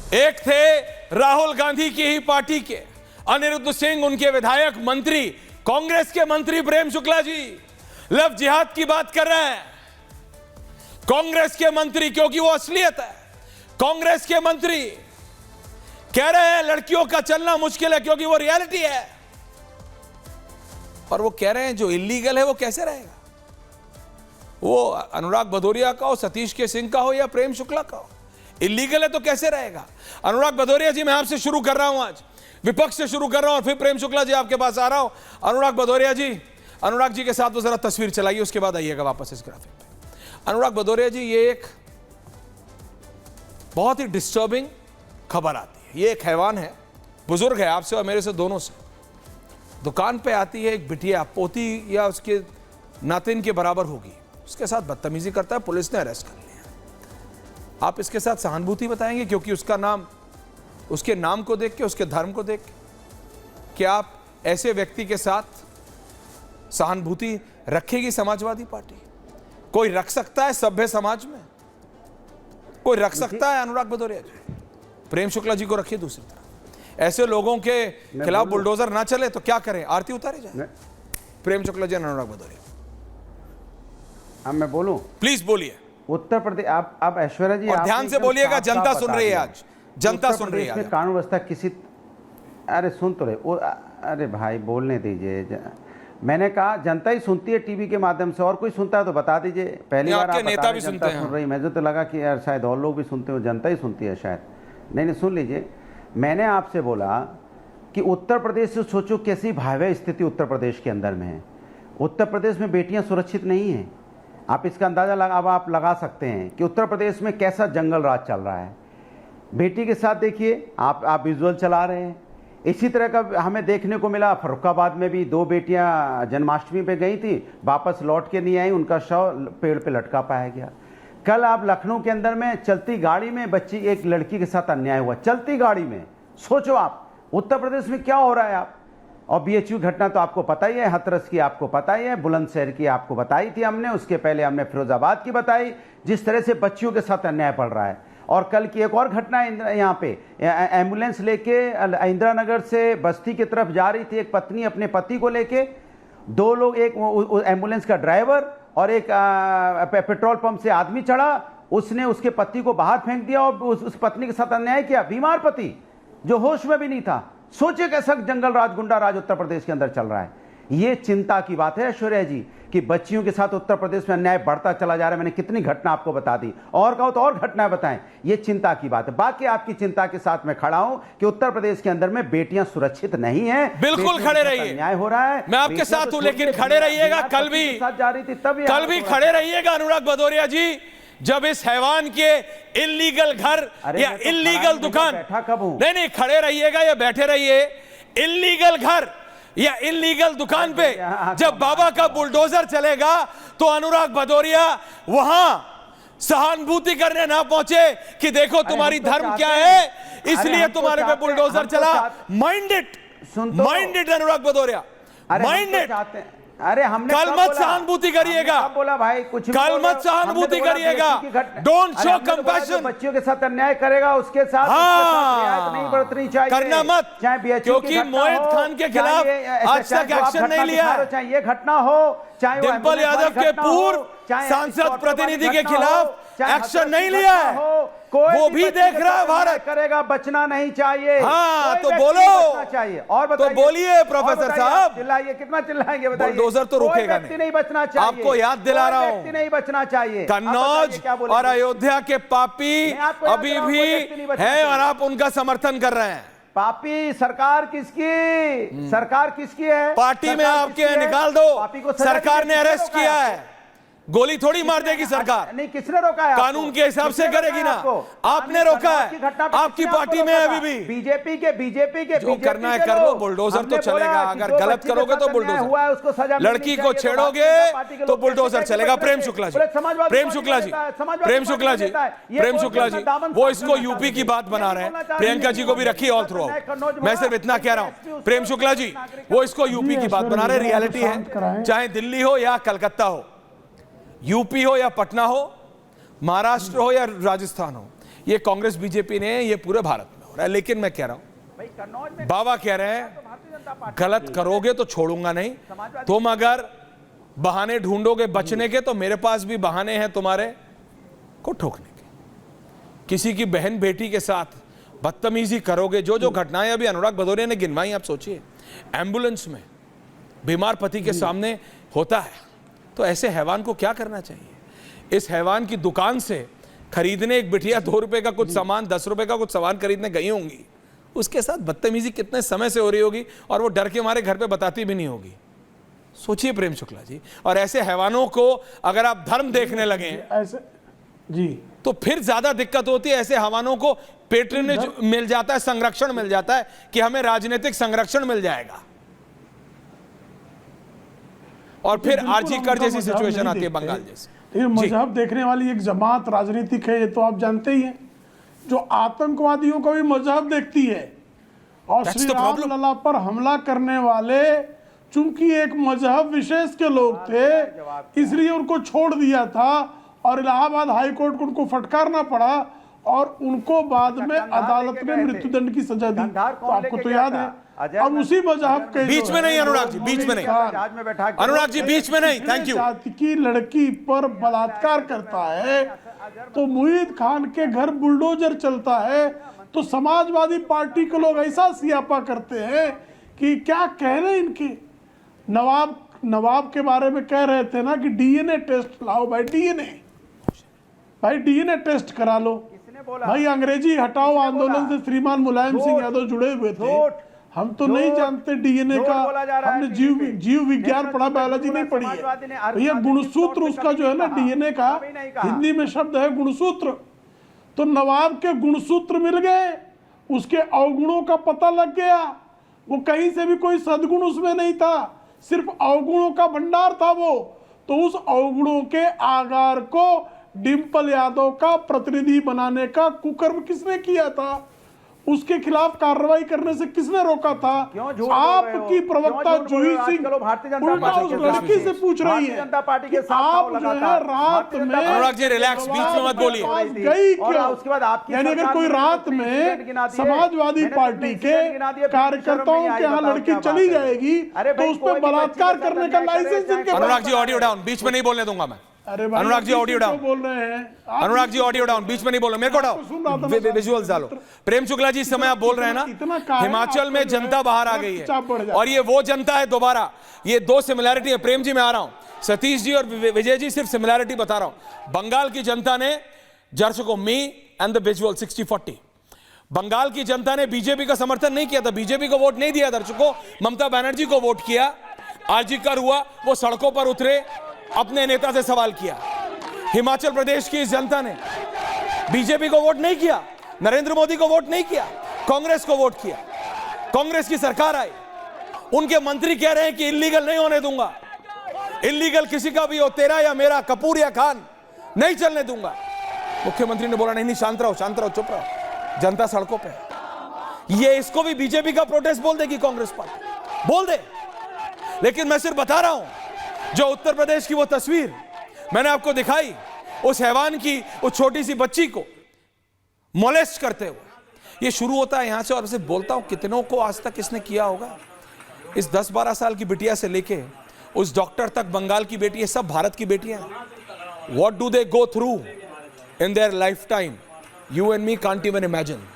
एक थे राहुल गांधी की ही पार्टी के अनिरुद्ध सिंह, उनके विधायक मंत्री, कांग्रेस के मंत्री प्रेम शुक्ला जी लव जिहाद की बात कर रहे हैं। कांग्रेस के मंत्री, क्योंकि वो असलियत है, कांग्रेस के मंत्री कह रहे हैं लड़कियों का चलना मुश्किल है क्योंकि वो रियलिटी है। और वो कह रहे हैं जो इलीगल है वो कैसे रहेगा? वो अनुराग भदौरिया का हो, सतीश के सिंह का हो या प्रेम शुक्ला का हो, इलीगल है तो कैसे रहेगा? अनुराग भदौरिया जी, मैं आपसे शुरू कर रहा हूं, आज विपक्ष से शुरू कर रहा हूं और फिर प्रेम शुक्ला जी आपके पास आ रहा हूं। अनुराग भदौरिया जी, अनुराग जी के साथ वो जरा तस्वीर चलाइए, उसके बाद आइएगा वापस इस ग्राफिक पे। अनुराग भदौरिया जी, ये एक बहुत ही डिस्टर्बिंग खबर आती है। ये एक हैवान है, बुजुर्ग है, आपसे और मेरे से दोनों से। दुकान पे आती है एक बिटिया, पोती या उसके नातिन के बराबर होगी, उसके साथ बदतमीजी करता है, पुलिस ने अरेस्ट कर लिया। आप इसके साथ सहानुभूति बताएंगे क्योंकि उसका नाम, उसके नाम को देख के, उसके धर्म को देख के, क्या आप ऐसे व्यक्ति के साथ सहानुभूति रखेगी समाजवादी पार्टी? कोई रख सकता है सभ्य समाज में? कोई रख सकता है? अनुराग भदौरिया जी, प्रेम शुक्ला जी को रखिए दूसरी तरफ। ऐसे लोगों के खिलाफ बुलडोजर ना चले तो क्या करें? आरती उतारी जाए? प्रेम शुक्ला जी, अनुराग भदौरिया। अब मैं बोलूं? प्लीज बोलिए। उत्तर प्रदेश, आप ऐश्वर्या जी, और ध्यान से बोलिएगा, जनता सुन रही है, आज जनता सुन रही है। कानून व्यवस्था किसी, अरे सुन तो रहे, अरे भाई बोलने दीजिए। मैंने कहा जनता ही सुनती है टीवी के माध्यम से, और कोई सुनता है तो बता दीजिए। पहली बार आप नेता भी सुनते हैं। सुन रही, मुझे तो लगा कि यार शायद और लोग भी सुनते हो, जनता ही सुनती है शायद। नहीं, सुन लीजिए। मैंने आपसे बोला कि उत्तर प्रदेश से सोचो कैसी भयावह स्थिति उत्तर प्रदेश के अंदर में है। उत्तर प्रदेश में बेटियां सुरक्षित नहीं हैं। आप इसका अंदाज़ा आप लगा सकते हैं कि उत्तर प्रदेश में कैसा जंगल राज चल रहा है। बेटी के साथ देखिए, आप विजुअल चला रहे हैं। इसी तरह का हमें देखने को मिला फर्रुखाबाद में भी, 2 बेटियां जन्माष्टमी पे गई थी, वापस लौट के नहीं आई, उनका शव पेड़ पे लटका पाया गया। कल आप लखनऊ के अंदर में चलती गाड़ी में बच्ची, एक लड़की के साथ अन्याय हुआ चलती गाड़ी में। सोचो आप उत्तर प्रदेश में क्या हो रहा है आप। और BHU घटना तो आपको पता ही है, हाथरस की आपको पता ही है, बुलंदशहर की आपको बताई थी हमने, उसके पहले हमने फिरोजाबाद की बताई, जिस तरह से बच्चियों के साथ अन्याय पड़ रहा है। और कल की एक और घटना यहाँ पे, एम्बुलेंस लेके इंदिरा नगर से बस्ती की तरफ जा रही थी एक पत्नी अपने पति को लेके, 2 लोग, एक एम्बुलेंस का ड्राइवर और एक पेट्रोल पंप से आदमी चढ़ा, उसने उसके पति को बाहर फेंक दिया और उस पत्नी के साथ अन्याय किया। बीमार पति जो होश में भी नहीं था। सोचिए कैसा जंगल राज, गुंडा राज उत्तर प्रदेश के अंदर चल रहा है। ये चिंता की बात है ऐश्वर्या जी कि बच्चियों के साथ उत्तर प्रदेश में अन्याय बढ़ता चला जा रहा है। मैंने कितनी घटना आपको बता दी, और कहो तो और घटनाएं बताएं। ये चिंता की बात है। बाकी आपकी चिंता के साथ मैं खड़ा हूं कि उत्तर प्रदेश के अंदर में बेटियां सुरक्षित नहीं हैं। बिल्कुल खड़े रहिए, अन्याय हो रहा है, मैं आपके साथ हूं, लेकिन खड़े रहिएगा। कल भी जा रही थी, तब कल भी खड़े रहिएगा अनुराग भदौरिया जी, जब इस हैवान के इल्लीगल घर या इल्लीगल दुकान, नहीं खड़े रहिएगा या बैठे रहिए, इल्लीगल घर या इल्लीगल दुकान पे जब बाबा का बुलडोजर चलेगा तो अनुराग भदौरिया वहां सहानुभूति करने ना पहुंचे कि देखो तुम्हारी धर्म क्या है, इसलिए तुम्हारे पे बुलडोजर चला। Mind it Anurag Bhadauria, mind it. अरे हमने कल मत सहानुभूति करिएगा, बोला भाई कुछ कल मत सहानुभूति करिएगा, डोंट शो कंपैशन। बच्चियों के साथ अन्याय करेगा उसके साथ रियायत नहीं बरतनी चाहिए, करना मत, क्योंकि मोहित खान के खिलाफ आज तक एक्शन नहीं लिया। चाहे ये घटना हो, चाहे डिंपल यादव के पूर्व सांसद प्रतिनिधि के खिलाफ एक्शन नहीं लिया है, वो भी देख रहा है भारत। करेगा, बचना नहीं चाहिए। हाँ तो बोलो चाहिए, और तो बोलिए प्रोफेसर साहब। चिल्लाइए, कितना चिल्लाएंगे बताइए। बुलडोजर तो रुकेगा नहीं, बचना चाहिए। आपको याद दिला रहा हूँ, नहीं बचना चाहिए। कन्नौज और अयोध्या के पापी अभी भी है और आप उनका समर्थन कर रहे हैं। पापी सरकार किसकी, सरकार किसकी है? पार्टी में आपके निकाल दो, सरकार ने अरेस्ट किया है, गोली थोड़ी मार देगी सरकार। नहीं, किसने रोका है? कानून के हिसाब से करेगी ना, आपने रोका है, आपकी पार्टी में अभी भी। बीजेपी के जो करना है कर लो, बुलडोजर तो चलेगा। अगर गलत करोगे तो बुलडोजर हुआ है उसको सजा, लड़की को छेड़ोगे तो बुलडोजर चलेगा। प्रेम शुक्ला जी, प्रेम शुक्ला जी, प्रेम शुक्ला जी, प्रेम शुक्ला जी, वो इसको यूपी की बात बना रहे हैं। प्रियंका जी को भी रखिए ऑल थ्रू आउट, मैं सिर्फ इतना कह रहा हूं। प्रेम शुक्ला जी वो इसको यूपी की बात बना रहे, रियलिटी है, चाहे दिल्ली हो या कलकत्ता हो, यूपी हो या पटना हो, महाराष्ट्र हो या राजस्थान हो, ये कांग्रेस बीजेपी ने, ये पूरे भारत में हो रहा है। लेकिन मैं कह रहा हूं, बाबा कह रहे हैं गलत करोगे तो छोड़ूंगा नहीं, तुम अगर बहाने ढूंढोगे बचने के तो मेरे पास भी बहाने हैं तुम्हारे को ठोकने के। किसी की बहन बेटी के साथ बदतमीजी करोगे, जो जो घटनाएं अभी अनुराग भदौरिया ने गिनवाई, आप सोचिए एम्बुलेंस में बीमार पति के सामने होता है, तो ऐसे हैवान को क्या करना चाहिए। इस हैवान की दुकान से खरीदने एक बिटिया 2 रुपए का कुछ सामान, 10 रुपए का कुछ सामान खरीदने गई होंगी, उसके साथ बदतमीजी कितने समय से हो रही होगी और वो डर के मारे घर पे बताती भी नहीं होगी। सोचिए प्रेम शुक्ला जी। और ऐसे हैवानों को अगर आप धर्म देखने लगे ऐसे जी, तो फिर ज्यादा दिक्कत होती है। ऐसे हैवानों को पेट्रोनेज मिल जाता है, संरक्षण मिल जाता है कि हमें राजनीतिक संरक्षण मिल जाएगा, और फिर आरजी कर जैसी सिचुएशन आती है, बंगाल जैसी। ये मजहब देखने वाली एक जमात राजनीतिक है, ये तो आप जानते ही हैं, जो आतंकवादियों को भी मजहब देखती है। और That's Shri the Ram problem. लला पर हमला करने वाले चूंकि एक मजहब विशेष के लोग थे, इसलिए उनको छोड़ दिया था और इलाहाबाद हाई कोर्ट को उनको फटकारना पड़ा और उनको बाद में अदालत ने मृत्युदंड की सजा दी। तो आपको तो याद है। अब उसी मजहब के बीच में नहीं अनुराग जी, बीच में नहीं, अनुराग जी बीच में नहीं, थैंक यू। जाति की लड़की पर बलात्कार करता है तो मुईद खान के घर बुलडोजर चलता है, तो समाजवादी पार्टी के लोग ऐसा सियापा करते हैं कि क्या कह रहे हैं इनके। नवाब के बारे में कह रहे थे ना कि डीएनए टेस्ट लाओ भाई, डीएनए टेस्ट करा लो भाई। अंग्रेजी हटाओ आंदोलन से श्रीमान मुलायम सिंह यादव जुड़े हुए थे। हम तो नहीं जानते डीएनए का, हमने जीव विज्ञान पढ़ा, बायोलॉजी नहीं पढ़ी है भैया। गुणसूत्र उसका जो है ना डीएनए का, हिंदी में शब्द है गुणसूत्र। तो नवाब के गुणसूत्र मिल गए, उसके अवगुणों का पता लग गया। वो कहीं से भी कोई सद्गुण उसमें नहीं था, सिर्फ अवगुणों का भंडार था वो। तो उस अवगुणों के आगार को डिंपल यादव का प्रतिनिधि बनाने का कुकर्म किसने किया था, उसके खिलाफ कार्रवाई करने से किसने रोका था? आपकी प्रवक्ता जूही सिंह उल्टा उस लड़की से पूछ रही है कि आप जो है रात में, अनुराग जी रिलैक्स, बीच में मत बोलिए। गई क्यों? यानी अगर कोई रात में समाजवादी पार्टी के कार्यकर्ताओं के यहाँ लड़की चली जाएगी तो उस पर बलात्कार करने का लाइसेंस जिनके पास। अनुराग जी ऑडियो डाउन, बीच में नहीं बोलने दूंगा मैं। अरे अनुराग जी ऑडियो डाउन बोल रहे हैं, अनुराग जी ऑडियो डाउन, बीच में नहीं बोलो, मेरे को डाउन, विजुअल्स डालो। प्रेम शुक्ला जी इस समय आप बोल रहे हैं ना, हिमाचल में जनता बाहर आ गई है और ये वो जनता है दोबारा। ये 2 सिमिलैरिटी है। प्रेम जी मैं आ रहा हूं, सतीश जी और विजय जी सिर्फ सिमिलैरिटी बता रहा हूं। बंगाल की जनता ने दर्शकों मी एंड द विजुअल 60-40, बंगाल की जनता ने बीजेपी का समर्थन नहीं किया था, बीजेपी को वोट नहीं दिया दर्शकों, ममता बनर्जी को वोट किया। आरजी कर हुआ, वो सड़कों पर उतरे, अपने नेता से सवाल किया। हिमाचल प्रदेश की इस जनता ने बीजेपी को वोट नहीं किया, नरेंद्र मोदी को वोट नहीं किया, कांग्रेस को वोट किया। कांग्रेस की सरकार आई, उनके मंत्री कह रहे हैं कि इल्लीगल नहीं होने दूंगा, इल्लीगल किसी का भी हो, तेरा या मेरा, कपूर या खान, नहीं चलने दूंगा। मुख्यमंत्री ने बोला नहीं, शांत रहो, शांत रहो, चुप रहो, जनता सड़कों पे। ये इसको भी बीजेपी का प्रोटेस्ट बोल देगी कांग्रेस पार्टी, बोल दे। लेकिन मैं सिर्फ बता रहा हूं, जो उत्तर प्रदेश की वो तस्वीर मैंने आपको दिखाई, उस हैवान की, उस छोटी सी बच्ची को मोलेस्ट करते हुए, ये शुरू होता है यहां से। और सिर्फ बोलता हूं, कितनों को आज तक इसने किया होगा। इस 10-12 साल की बिटिया से लेके उस डॉक्टर तक, बंगाल की बेटी, ये सब भारत की बेटियां हैं। What do they go through in their life time, you and me can't even imagine.